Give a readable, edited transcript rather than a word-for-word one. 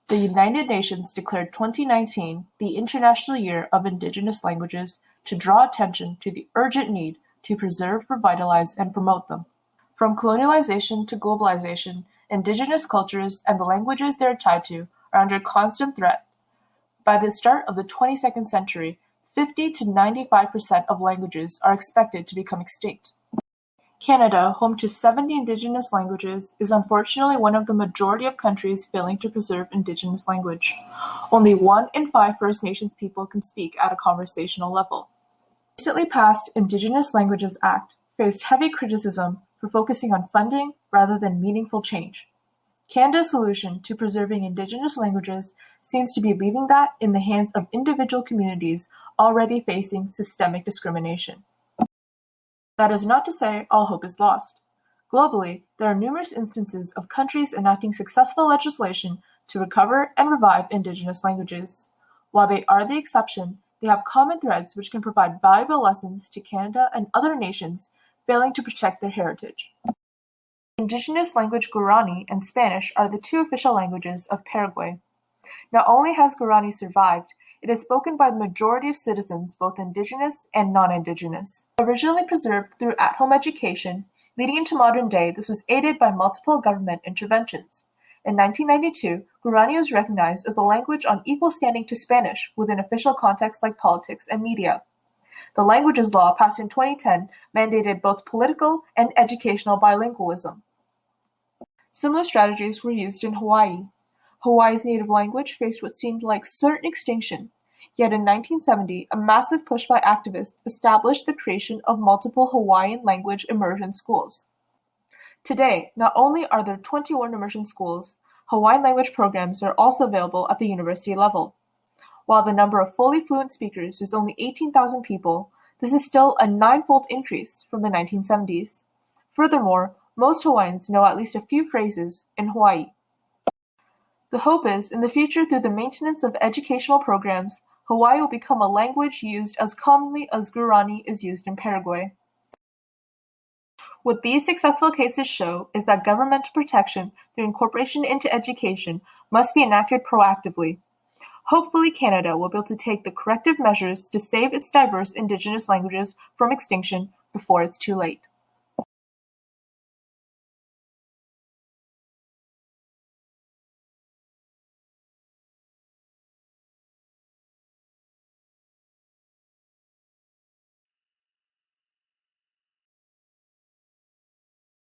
The United Nations declared 2019 the International Year of Indigenous Languages to draw attention to the urgent need to preserve, revitalize, and promote them. From colonialization to globalization, indigenous cultures and the languages they are tied to are under constant threat. By the start of the 22nd century, 50 to 95% of languages are expected to become extinct. Canada, home to 70 Indigenous languages, is unfortunately one of the majority of countries failing to preserve Indigenous language. Only 1 in 5 First Nations people can speak at a conversational level. The recently passed Indigenous Languages Act faced heavy criticism for focusing on funding rather than meaningful change. Canada's solution to preserving Indigenous languages seems to be leaving that in the hands of individual communities already facing systemic discrimination. That is not to say all hope is lost. Globally, there are numerous instances of countries enacting successful legislation to recover and revive Indigenous languages. While they are the exception, they have common threads which can provide valuable lessons to Canada and other nations failing to protect their heritage. Indigenous language Guarani and Spanish are the 2 official languages of Paraguay. Not only has Guarani survived, it is spoken by the majority of citizens, both Indigenous and non-Indigenous. Originally preserved through at-home education, leading into modern day, this was aided by multiple government interventions. In 1992, Guarani was recognized as a language on equal standing to Spanish within official contexts like politics and media. The languages law passed in 2010 mandated both political and educational bilingualism. Similar strategies were used in Hawaii. Hawaii's native language faced what seemed like certain extinction, yet in 1970, a massive push by activists established the creation of multiple Hawaiian language immersion schools. Today, not only are there 21 immersion schools, Hawaiian language programs are also available at the university level. While the number of fully fluent speakers is only 18,000 people, this is still a 9-fold increase from the 1970s. Furthermore, most Hawaiians know at least a few phrases in Hawaii. The hope is, in the future, through the maintenance of educational programs, Hawaii will become a language used as commonly as Guarani is used in Paraguay. What these successful cases show is that governmental protection through incorporation into education must be enacted proactively. Hopefully Canada will be able to take the corrective measures to save its diverse Indigenous languages from extinction before it's too late.